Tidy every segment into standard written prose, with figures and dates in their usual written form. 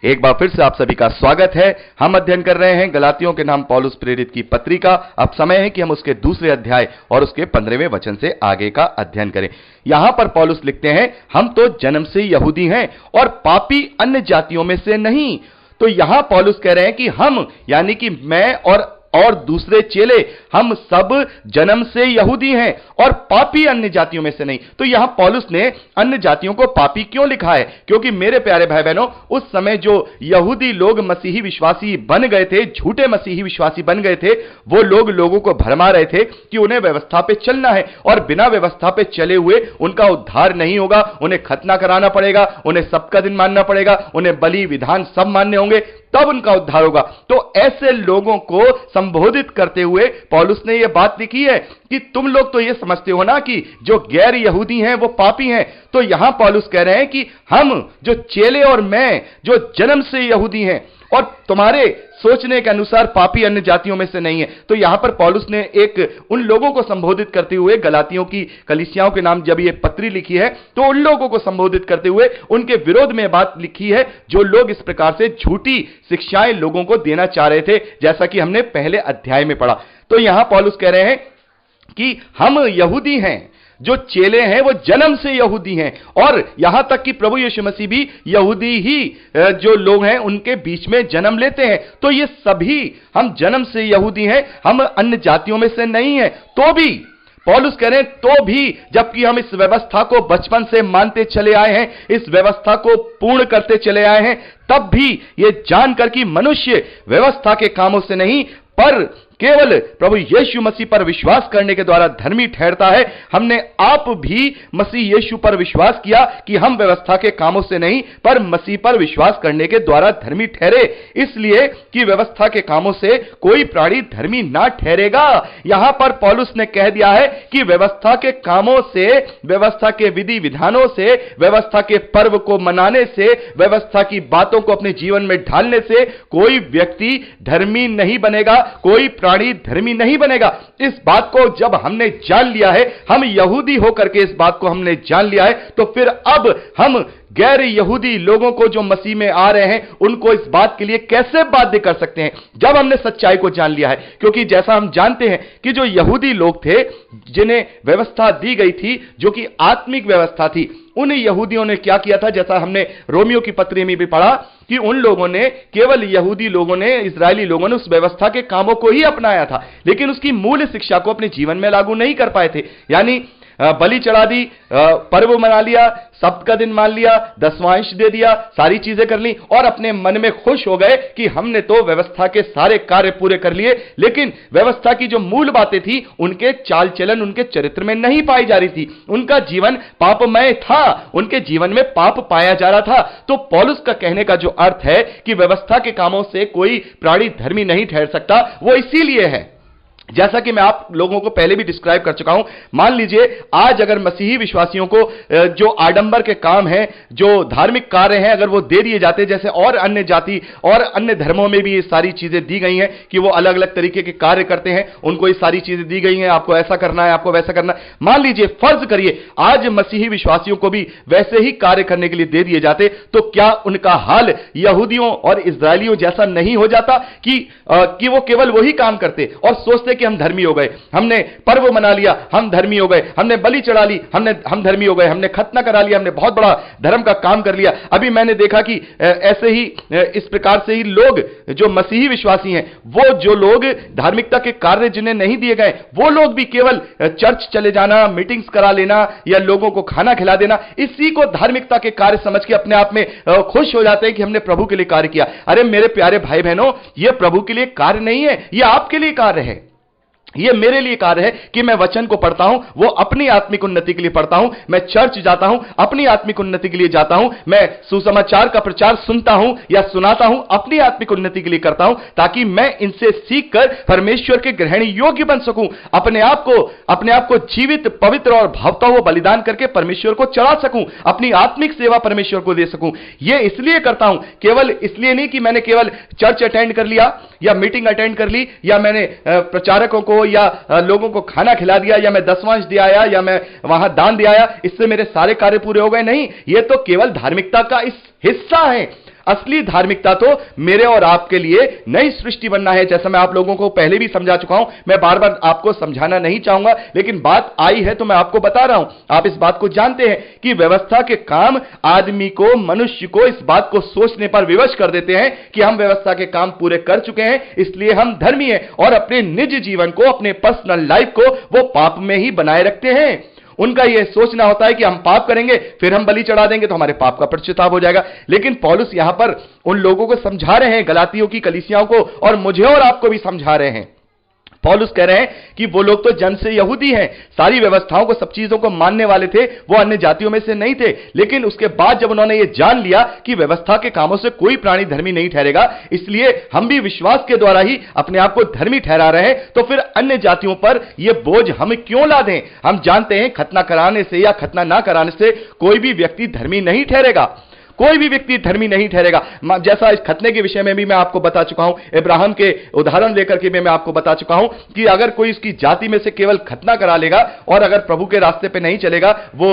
एक बार फिर से आप सभी का स्वागत है। हम अध्ययन कर रहे हैं गलातियों के नाम पौलुस प्रेरित की पत्री का। अब समय है कि हम उसके दूसरे अध्याय और उसके 15वें वचन से आगे का अध्ययन करें। यहां पर पौलुस लिखते हैं, हम तो जन्म से यहूदी हैं और पापी अन्य जातियों में से नहीं। तो यहां पौलुस कह रहे हैं कि हम, यानी कि मैं और दूसरे चेले, हम सब जन्म से यहूदी हैं और पापी अन्य जातियों में से नहीं। तो यहां पौलुस ने अन्य जातियों को पापी क्यों लिखा है? क्योंकि मेरे प्यारे भाई बहनों, उस समय जो यहूदी लोग मसीही विश्वासी बन गए थे, झूठे मसीही विश्वासी बन गए थे, वो लोगों को भरमा रहे थे कि उन्हें व्यवस्था पे चलना है और बिना व्यवस्था पे चले हुए उनका उद्धार नहीं होगा, उन्हें खतना कराना पड़ेगा, उन्हें सबका दिन मानना पड़ेगा, उन्हें बलि विधान सब मानने होंगे, तब उनका उद्धार होगा। तो ऐसे लोगों को संबोधित करते हुए पौलुस ने यह बात लिखी है कि तुम लोग तो यह समझते हो ना कि जो गैर यहूदी हैं वो पापी हैं। तो यहां पौलुस कह रहे हैं कि हम जो चेले और मैं जो जन्म से यहूदी हैं और तुम्हारे सोचने के अनुसार पापी अन्य जातियों में से नहीं है। तो यहां पर पौलुस ने एक उन लोगों को संबोधित करते हुए गलातियों की कलीसियाओं के नाम जब ये पत्री लिखी है, तो उन लोगों को संबोधित करते हुए उनके विरोध में बात लिखी है जो लोग इस प्रकार से झूठी शिक्षाएं लोगों को देना चाह रहे थे, जैसा कि हमने पहले अध्याय में पढ़ा। तो यहां पौलुस कह रहे हैं कि हम यहूदी हैं, जो चेले हैं वो जन्म से यहूदी हैं, और यहां तक कि प्रभु यीशु मसीह भी यहूदी ही जो लोग हैं उनके बीच में जन्म लेते हैं। तो ये सभी हम जन्म से यहूदी हैं, हम अन्य जातियों में से नहीं हैं। तो भी पौलुस कह रहे हैं, तो भी जबकि हम इस व्यवस्था को बचपन से मानते चले आए हैं, इस व्यवस्था को पूर्ण करते चले आए हैं, तब भी ये जानकर कि मनुष्य व्यवस्था के कामों से नहीं पर केवल प्रभु यीशु मसीह पर विश्वास करने के द्वारा धर्मी ठहरता है। हमने आप भी मसीह यीशु पर विश्वास किया कि हम व्यवस्था के कामों से नहीं पर मसीह पर विश्वास करने के द्वारा धर्मी ठहरे, इसलिए कि व्यवस्था के कामों से कोई प्राणी धर्मी ना ठहरेगा। यहां पर पौलुस ने कह दिया है कि व्यवस्था के कामों से, व्यवस्था के विधि विधानों से, व्यवस्था के पर्व को मनाने से, व्यवस्था की बातों को अपने जीवन में ढालने से कोई व्यक्ति धर्मी नहीं बनेगा, कोई प्राणी धर्मी नहीं बनेगा। इस बात को जब हमने जान लिया है, हम यहूदी होकर के इस बात को हमने जान लिया है, तो फिर अब हम गैर यहूदी लोगों को जो मसीह में आ रहे हैं उनको इस बात के लिए कैसे बाध्य कर सकते हैं, जब हमने सच्चाई को जान लिया है। क्योंकि जैसा हम जानते हैं कि जो यहूदी लोग थे जिन्हें व्यवस्था दी गई थी, जो कि आत्मिक व्यवस्था थी, उन यहूदियों ने क्या किया था, जैसा हमने रोमियो की पत्री में भी पढ़ा कि उन लोगों ने, केवल यहूदी लोगों ने, इजरायली लोगों ने उस व्यवस्था के कामों को ही अपनाया था, लेकिन उसकी मूल शिक्षा को अपने जीवन में लागू नहीं कर पाए थे। यानी बलि चढ़ा दी, पर्व मना लिया, सबका दिन मान लिया, दसवांश दे दिया, सारी चीजें कर ली और अपने मन में खुश हो गए कि हमने तो व्यवस्था के सारे कार्य पूरे कर लिए, लेकिन व्यवस्था की जो मूल बातें थी उनके चाल चलन, उनके चरित्र में नहीं पाई जा रही थी। उनका जीवन पापमय था, उनके जीवन में पाप पाया जा रहा था। तो पौलुस का कहने का जो अर्थ है कि व्यवस्था के कामों से कोई प्राणी धर्मी नहीं ठहर सकता, वो इसीलिए है, जैसा कि मैं आप लोगों को पहले भी डिस्क्राइब कर चुका हूं। मान लीजिए आज अगर मसीही विश्वासियों को जो आडंबर के काम हैं, जो धार्मिक कार्य हैं, अगर वो दे दिए जाते, जैसे और अन्य जाति और अन्य धर्मों में भी ये सारी चीजें दी गई हैं कि वो अलग अलग तरीके के कार्य करते हैं, उनको ये सारी चीजें दी गई हैं, आपको ऐसा करना है, आपको वैसा करना है। मान लीजिए, फर्ज करिए आज मसीही विश्वासियों को भी वैसे ही कार्य करने के लिए दे दिए जाते, तो क्या उनका हाल यहूदियों और इजरायलियों जैसा नहीं हो जाता कि वो केवल वही काम करते और सोचते कि हम धर्मी हो गए, हमने पर्व मना लिया, हम धर्मी हो गए, हमने बलि चढ़ा ली, हम धर्मी हो गए, हमने खतना करा लिया, हमने बहुत बड़ा धर्म का काम कर लिया। अभी मैंने देखा कि ऐसे ही इस प्रकार से ही लोग जो मसीही विश्वासी हैं, वो जो लोग धार्मिकता के कार्य जिन्हें नहीं दिए गए, वो लोग भी केवल चर्च चले जाना, मीटिंग्स करा लेना या लोगों को खाना खिला देना, इसी को धार्मिकता के कार्य समझ के अपने आप में खुश हो जाते हैं कि हमने प्रभु के लिए कार्य किया। अरे मेरे प्यारे भाई बहनों, यह प्रभु के लिए कार्य नहीं है, यह आपके लिए कार्य है, यह मेरे लिए कार्य है कि मैं वचन को पढ़ता हूं, वो अपनी आत्मिक उन्नति के लिए पढ़ता हूं, मैं चर्च जाता हूं, अपनी आत्मिक उन्नति के लिए जाता हूं, मैं सुसमाचार का प्रचार सुनता हूं या सुनाता हूं, अपनी आत्मिक उन्नति के लिए करता हूं, ताकि मैं इनसे सीखकर परमेश्वर के ग्रहण योग्य बन सकूं, अपने आप को जीवित, पवित्र और भावता हुआ बलिदान करके परमेश्वर को चढ़ा सकूं, अपनी आत्मिक सेवा परमेश्वर को दे सकूं। यह इसलिए करता हूं, केवल इसलिए नहीं कि मैंने केवल चर्च अटेंड कर लिया या मीटिंग अटेंड कर ली या मैंने प्रचारकों को या लोगों को खाना खिला दिया या मैं दसवांश दे आया या मैं वहां दान दे आया, इससे मेरे सारे कार्य पूरे हो गए। नहीं, यह तो केवल धार्मिकता का इस हिस्सा है। असली धार्मिकता तो मेरे और आपके लिए नई सृष्टि बनना है। जैसा मैं आप लोगों को पहले भी समझा चुका हूं, मैं बार बार आपको समझाना नहीं चाहूंगा, लेकिन बात आई है तो मैं आपको बता रहा हूं। आप इस बात को जानते हैं कि व्यवस्था के काम आदमी को, मनुष्य को इस बात को सोचने पर विवश कर देते हैं कि हम व्यवस्था के काम पूरे कर चुके हैं, इसलिए हम धर्मी हैं, और अपने निज जीवन को, अपने पर्सनल लाइफ को वो पाप में ही बनाए रखते हैं। उनका यह सोचना होता है कि हम पाप करेंगे, फिर हम बलि चढ़ा देंगे तो हमारे पाप का पश्चाताप हो जाएगा। लेकिन पौलुस यहां पर उन लोगों को समझा रहे हैं, गलातियों की कलीसियाओं को, और मुझे और आपको भी समझा रहे हैं। पौलुस कह रहे हैं कि वो लोग तो जन्म से यहूदी हैं, सारी व्यवस्थाओं को, सब चीजों को मानने वाले थे, वो अन्य जातियों में से नहीं थे। लेकिन उसके बाद जब उन्होंने ये जान लिया कि व्यवस्था के कामों से कोई प्राणी धर्मी नहीं ठहरेगा, इसलिए हम भी विश्वास के द्वारा ही अपने आप को धर्मी ठहरा रहे हैं, तो फिर अन्य जातियों पर यह बोझ हम क्यों ला दें? हम जानते हैं खतना कराने से या खतना ना कराने से कोई भी व्यक्ति धर्मी नहीं ठहरेगा, कोई भी व्यक्ति धर्मी नहीं ठहरेगा। जैसा इस खतने के विषय में भी मैं आपको बता चुका हूं, इब्राहिम के उदाहरण लेकर के भी मैं आपको बता चुका हूं कि अगर कोई इसकी जाति में से केवल खतना करा लेगा और अगर प्रभु के रास्ते पे नहीं चलेगा, वो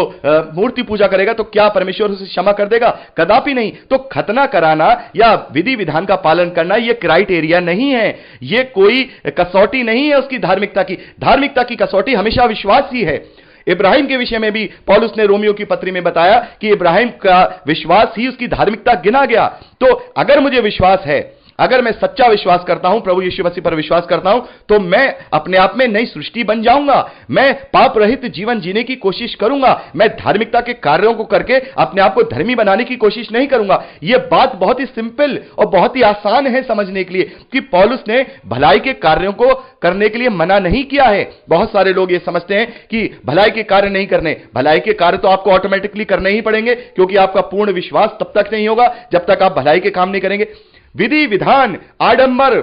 मूर्ति पूजा करेगा, तो क्या परमेश्वर उसे क्षमा कर देगा? कदापि नहीं। तो खतना कराना या विधि विधान का पालन करना यह क्राइटेरिया नहीं है, यह कोई कसौटी नहीं है उसकी धार्मिकता की। धार्मिकता की कसौटी हमेशा विश्वास ही है। इब्राहिम के विषय में भी पौलुस ने रोमियो की पत्री में बताया कि इब्राहिम का विश्वास ही उसकी धार्मिकता गिना गया। तो अगर मुझे विश्वास है, अगर मैं सच्चा विश्वास करता हूं, प्रभु यीशु मसीह पर विश्वास करता हूं, तो मैं अपने आप में नई सृष्टि बन जाऊंगा। मैं पाप रहित जीवन जीने की कोशिश करूंगा। मैं धार्मिकता के कार्यों को करके अपने आप को धर्मी बनाने की कोशिश नहीं करूंगा। यह बात बहुत ही सिंपल और बहुत ही आसान है समझने के लिए कि पौलुस ने भलाई के कार्यों को करने के लिए मना नहीं किया है। बहुत सारे लोग ये समझते हैं कि भलाई के कार्य नहीं करने, भलाई के कार्य तो आपको ऑटोमेटिकली करने ही पड़ेंगे, क्योंकि आपका पूर्ण विश्वास तब तक नहीं होगा जब तक आप भलाई के काम नहीं करेंगे। विधि विधान, आडंबर,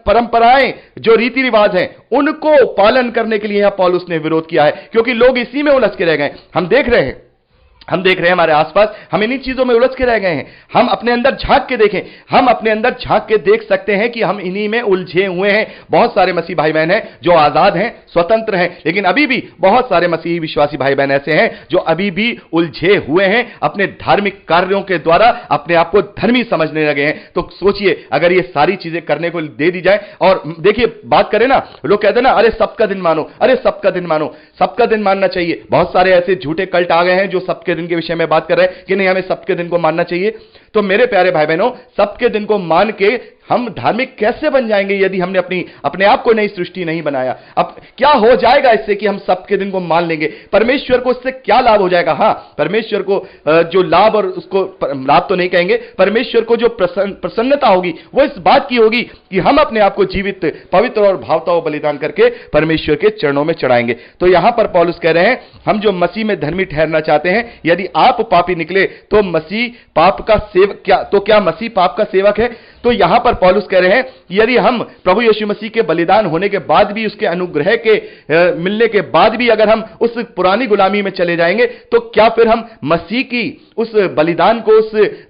परंपराएं, जो रीति रिवाज हैं, उनको पालन करने के लिए यहां पौलुस ने विरोध किया है, क्योंकि लोग इसी में उलझ के रह गए। हम देख रहे हैं हमारे आसपास, हम इन्हीं चीजों में उलझ के रह गए हैं। हम अपने अंदर झांक के देखें, हम अपने अंदर झांक के देख सकते हैं कि हम इन्हीं में उलझे हुए हैं। बहुत सारे मसीह भाई बहन हैं जो आजाद हैं, स्वतंत्र हैं, लेकिन अभी भी बहुत सारे मसीही विश्वासी भाई बहन ऐसे हैं जो अभी भी उलझे हुए हैं, अपने धार्मिक कार्यों के द्वारा अपने आप को धर्मी समझने लगे हैं। तो सोचिए, अगर ये सारी चीजें करने को दे दी जाए, और देखिए बात करें ना, लोग कहते हैं ना, अरे सबका दिन मानो, अरे सबका दिन मानो। सबका दिन मानना चाहिए। बहुत सारे ऐसे झूठे कल्ट आ गए हैं जो सबके दिन के विषय में बात कर रहे हैं कि नहीं, हमें सबके दिन को मानना चाहिए। तो मेरे प्यारे भाई बहनों, सबके दिन को मान के हम धार्मिक कैसे बन जाएंगे यदि हमने अपने आप को नई सृष्टि नहीं बनाया? अब क्या हो जाएगा इससे कि हम सबके दिन को मान लेंगे? परमेश्वर को इससे क्या लाभ हो जाएगा? हां, परमेश्वर को जो लाभ, और उसको लाभ तो नहीं कहेंगे, परमेश्वर को जो प्रसन्नता होगी वो इस बात की होगी कि हम अपने आप को जीवित, पवित्र और भावताओं बलिदान करके परमेश्वर के चरणों में चढ़ाएंगे। तो यहां पर पौलुस कह रहे हैं, हम जो मसीह में धर्मी ठहरना चाहते हैं, यदि आप पापी निकले तो मसीह पाप का सेवक, क्या मसीह पाप का सेवक है? तो यहां पर पौलुस कह रहे हैं, यदि हम प्रभु यीशु मसीह के बलिदान होने के बाद भी, उसके अनुग्रह के मिलने के बाद भी अगर हम उस पुरानी गुलामी में चले जाएंगे, तो क्या फिर हम मसीह की उस बलिदान को,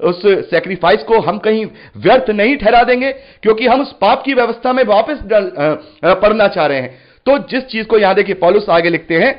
उस सैक्रिफाइस को हम कहीं व्यर्थ नहीं ठहरा देंगे, क्योंकि हम उस पाप की व्यवस्था में वापस पड़ना चाह रहे हैं? तो जिस चीज को यहां देखिए पौलुस आगे लिखते हैं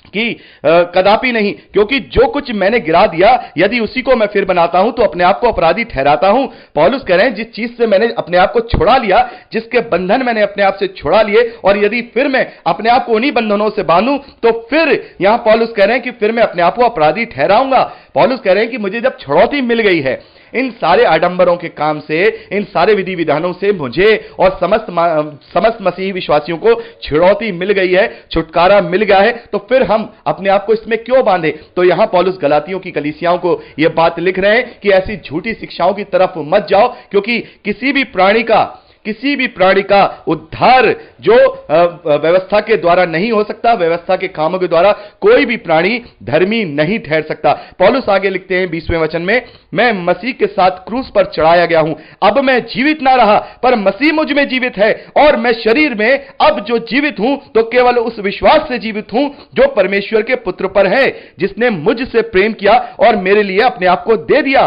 कि कदापि नहीं, क्योंकि जो कुछ मैंने गिरा दिया, यदि उसी को मैं फिर बनाता हूं तो अपने आप को अपराधी ठहराता हूं। पौलुस कह रहे हैं, जिस चीज से मैंने अपने आप को छुड़ा लिया, जिसके बंधन मैंने अपने आप से छुड़ा लिए, और यदि फिर मैं अपने आप को उन्हीं बंधनों से बांधूं, तो फिर यहां पौलुस कह रहे हैं कि फिर मैं अपने आप को अपराधी ठहराऊंगा। पौलुस कह रहे हैं कि मुझे जब छुड़ौती मिल गई है इन सारे आडंबरों के काम से, इन सारे विधि विधानों से, मुझे और समस्त मसीही विश्वासियों को छुड़ौती मिल गई है, छुटकारा मिल गया है, तो फिर हम अपने आप को इसमें क्यों बांधे? तो यहां पौलुस गलातियों की कलीसियाओं को यह बात लिख रहे हैं कि ऐसी झूठी शिक्षाओं की तरफ मत जाओ, क्योंकि किसी भी प्राणी का उद्धार जो व्यवस्था के द्वारा नहीं हो सकता, व्यवस्था के कामों के द्वारा कोई भी प्राणी धर्मी नहीं ठहर सकता। पौलुस आगे लिखते हैं 20वें वचन में, मैं मसीह के साथ क्रूस पर चढ़ाया गया हूं, अब मैं जीवित ना रहा पर मसीह मुझ में जीवित है, और मैं शरीर में अब जो जीवित हूं तो केवल उस विश्वास से जीवित हूं जो परमेश्वर के पुत्र पर है, जिसने मुझसे प्रेम किया और मेरे लिए अपने आप को दे दिया।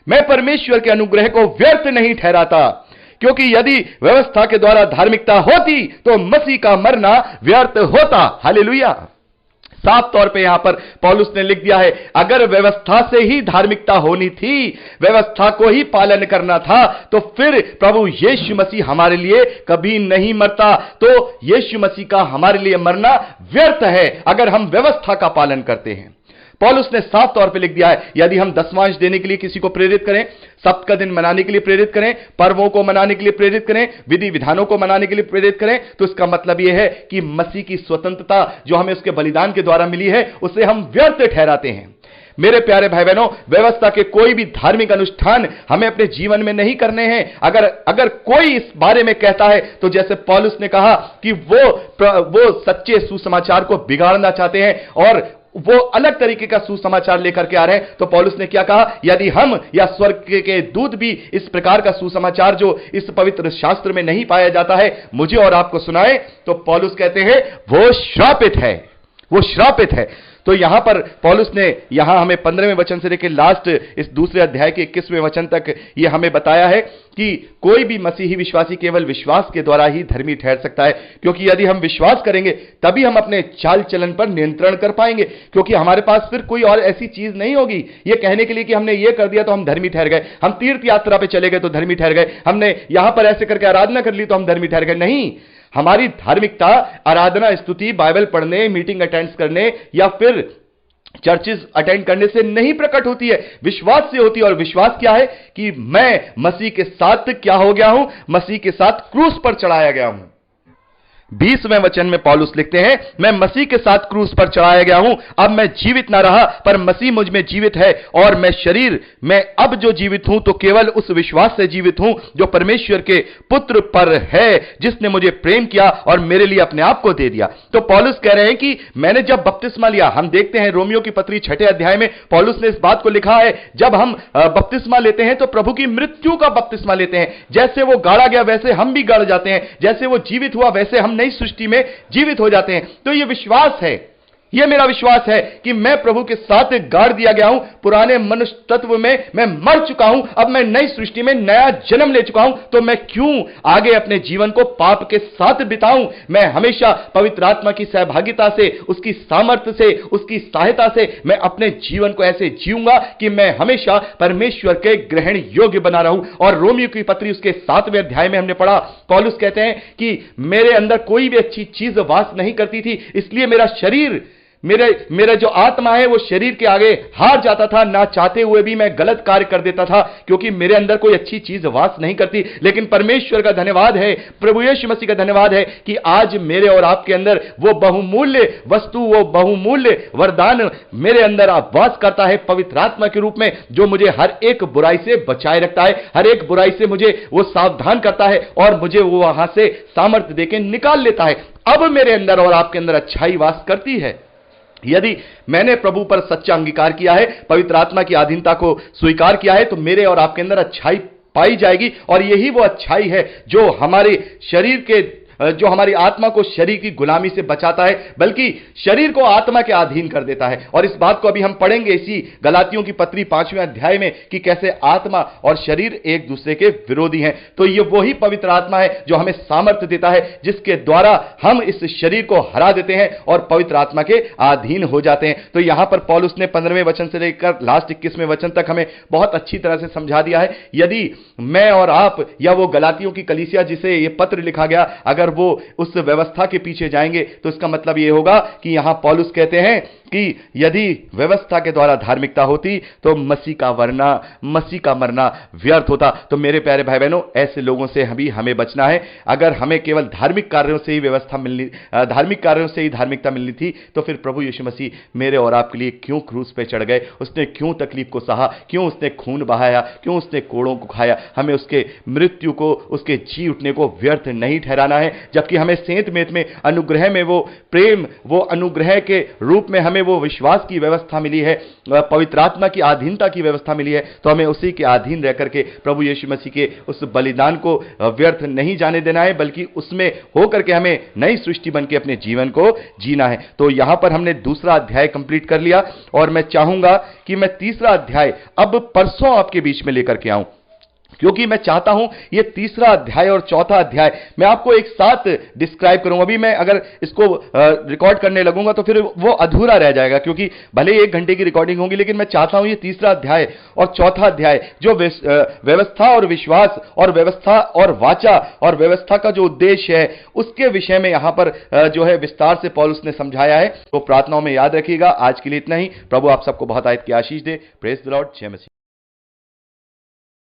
मैं परमेश्वर के अनुग्रह को व्यर्थ नहीं ठहराता, क्योंकि यदि व्यवस्था के द्वारा धार्मिकता होती तो मसीह का मरना व्यर्थ होता। हालेलुया। साफ तौर पे यहां पर पौलुस ने लिख दिया है, अगर व्यवस्था से ही धार्मिकता होनी थी, व्यवस्था को ही पालन करना था, तो फिर प्रभु यीशु मसीह हमारे लिए कभी नहीं मरता। तो यीशु मसीह का हमारे लिए मरना व्यर्थ है अगर हम व्यवस्था का पालन करते हैं। पौलुस ने साफ तौर पे लिख दिया है, यदि हम दसवांश देने के लिए किसी को प्रेरित करें, सप्त का दिन मनाने के लिए प्रेरित करें, पर्वों को मनाने के लिए प्रेरित करें, विधि विधानों को मनाने के लिए प्रेरित करें, तो इसका मतलब यह है कि मसीह की स्वतंत्रता जो हमें उसके बलिदान के द्वारा मिली है, उसे हम व्यर्थ ठहराते हैं। मेरे प्यारे भाई बहनों, व्यवस्था के कोई भी धार्मिक अनुष्ठान हमें अपने जीवन में नहीं करने हैं। अगर कोई इस बारे में कहता है, तो जैसे पौलुस ने कहा कि वो सच्चे सुसमाचार को बिगाड़ना चाहते हैं और वो अलग तरीके का सुसमाचार लेकर के आ रहे हैं, तो पौलुस ने क्या कहा, यदि हम या स्वर्ग के दूत भी इस प्रकार का सुसमाचार जो इस पवित्र शास्त्र में नहीं पाया जाता है मुझे और आपको सुनाए, तो पौलुस कहते हैं वो श्रापित है, वो श्रापित है। तो यहां पर पौलुस ने यहां हमें 15वें वचन से लेकर लास्ट इस दूसरे अध्याय के 21वें वचन तक यह हमें बताया है कि कोई भी मसीही विश्वासी केवल विश्वास के द्वारा ही धर्मी ठहर सकता है, क्योंकि यदि हम विश्वास करेंगे तभी हम अपने चाल चलन पर नियंत्रण कर पाएंगे, क्योंकि हमारे पास फिर कोई और ऐसी चीज नहीं होगी यह कहने के लिए कि हमने ये कर दिया तो हम धर्मी ठहर गए, हम तीर्थ यात्रा पे चले गए तो धर्मी ठहर गए, हमने यहां पर ऐसे करके आराधना कर ली तो हम धर्मी ठहर गए। नहीं, हमारी धार्मिकता आराधना, स्तुति, बाइबल पढ़ने, मीटिंग अटेंड करने या फिर चर्चेस अटेंड करने से नहीं प्रकट होती है, विश्वास से होती है। और विश्वास क्या है कि मैं मसीह के साथ क्या हो गया हूं, मसीह के साथ क्रूस पर चढ़ाया गया हूं। 20वें वचन में पौलुस लिखते हैं, मैं मसीह के साथ क्रूस पर चढ़ाया गया हूं, अब मैं जीवित ना रहा पर मसीह मुझ में जीवित है, और मैं शरीर में अब जो जीवित हूं तो केवल उस विश्वास से जीवित हूं जो परमेश्वर के पुत्र पर है, जिसने मुझे प्रेम किया और मेरे लिए अपने आप को दे दिया। तो पौलुस कह रहे हैं कि मैंने जब बपतिस्मा लिया, हम देखते हैं रोमियो की पत्री 6 अध्याय में पौलुस ने इस बात को लिखा है, जब हम बपतिस्मा लेते हैं तो प्रभु की मृत्यु का बपतिस्मा लेते हैं, जैसे वो गाड़ा गया वैसे हम भी गड़ जाते हैं, जैसे वो जीवित हुआ वैसे हम नई सृष्टि में जीवित हो जाते हैं। तो यह विश्वास है, यह मेरा विश्वास है कि मैं प्रभु के साथ गाड़ दिया गया हूं, पुराने मनुष्य तत्व में मैं मर चुका हूं, अब मैं नई सृष्टि में नया जन्म ले चुका हूं, तो मैं क्यों आगे अपने जीवन को पाप के साथ बिताऊं। मैं हमेशा पवित्र आत्मा की सहभागिता से, उसकी सामर्थ्य से, उसकी सहायता से मैं अपने जीवन को ऐसे जीऊंगा कि मैं हमेशा परमेश्वर के ग्रहण योग्य बना रहूं। और रोमियो की पत्री उसके 7वें अध्याय में हमने पढ़ा, पौलुस कहते हैं कि मेरे अंदर कोई भी अच्छी चीज वास नहीं करती थी, इसलिए मेरा शरीर, मेरा जो आत्मा है वो शरीर के आगे हार जाता था, ना चाहते हुए भी मैं गलत कार्य कर देता था, क्योंकि मेरे अंदर कोई अच्छी चीज वास नहीं करती। लेकिन परमेश्वर का धन्यवाद है, प्रभु यीशु मसीह का धन्यवाद है कि आज मेरे और आपके अंदर वो बहुमूल्य वस्तु, वो बहुमूल्य वरदान मेरे अंदर वास करता है पवित्र आत्मा के रूप में, जो मुझे हर एक बुराई से बचाए रखता है, हर एक बुराई से मुझे वो सावधान करता है और मुझे वो वहां से सामर्थ्य देके निकाल लेता है। अब मेरे अंदर और आपके अंदर अच्छाई वास करती है। यदि मैंने प्रभु पर सच्चा अंगीकार किया है, पवित्र आत्मा की अधीनता को स्वीकार किया है, तो मेरे और आपके अंदर अच्छाई पाई जाएगी। और यही वो अच्छाई है जो हमारे शरीर के, जो हमारी आत्मा को शरीर की गुलामी से बचाता है, बल्कि शरीर को आत्मा के अधीन कर देता है। और इस बात को अभी हम पढ़ेंगे इसी गलातियों की पत्री 5वें अध्याय में कि कैसे आत्मा और शरीर एक दूसरे के विरोधी हैं। तो ये वही पवित्र आत्मा है जो हमें सामर्थ्य देता है, जिसके द्वारा हम इस शरीर को हरा देते हैं और पवित्र आत्मा के अधीन हो जाते हैं। तो यहां पर पौलुस ने 15वें वचन से लेकर लास्ट 21वें वचन तक हमें बहुत अच्छी तरह से समझा दिया है। यदि मैं और आप या वो गलातियों की कलीसिया जिसे ये पत्र लिखा गया, अगर वो उस व्यवस्था के पीछे जाएंगे, तो इसका मतलब यह होगा कि यहां पौलुस कहते हैं कि यदि व्यवस्था के द्वारा धार्मिकता होती तो मसीह का मरना व्यर्थ होता। तो मेरे प्यारे भाई बहनों, ऐसे लोगों से हमें बचना है। अगर हमें केवल धार्मिक कार्यों से ही धार्मिक कार्यों से ही धार्मिकता मिलनी थी, तो फिर प्रभु यीशु मसीह मेरे और आपके लिए क्यों क्रूस पे चढ़ गए, उसने क्यों तकलीफ को सहा, क्यों उसने खून बहाया, क्यों उसने कोड़ों को खाया। हमें उसके मृत्यु को, उसके जी उठने को व्यर्थ नहीं ठहराना है, जबकि हमें सेंत मेत में अनुग्रह में वो प्रेम, वो अनुग्रह के रूप में हमें वो विश्वास की व्यवस्था मिली है, पवित्र आत्मा की अधीनता की व्यवस्था मिली है। तो हमें उसी के अधीन रह करके प्रभु यीशु मसीह के उस बलिदान को व्यर्थ नहीं जाने देना है, बल्कि उसमें होकर के हमें नई सृष्टि बन के अपने जीवन को जीना है। तो यहां पर हमने दूसरा अध्याय कंप्लीट कर लिया और मैं चाहूंगा कि मैं तीसरा अध्याय अब परसों आपके बीच में लेकर के आऊं। क्योंकि मैं चाहता हूं ये तीसरा अध्याय और चौथा अध्याय मैं आपको एक साथ डिस्क्राइब करूंगा। अभी मैं अगर इसको रिकॉर्ड करने लगूंगा तो फिर वो अधूरा रह जाएगा, क्योंकि भले ही 1 घंटे की रिकॉर्डिंग होगी, लेकिन मैं चाहता हूं ये तीसरा अध्याय और चौथा अध्याय जो व्यवस्था और विश्वास और व्यवस्था और वाचा और व्यवस्था का जो उद्देश्य है उसके विषय में यहां पर जो है विस्तार से पौलुस ने समझाया है। तो प्रार्थनाओं में याद रखिएगा। आज के लिए इतना ही। प्रभु आप सबको बहुत आयत की आशीष दे। Praise the Lord. जय मसीह।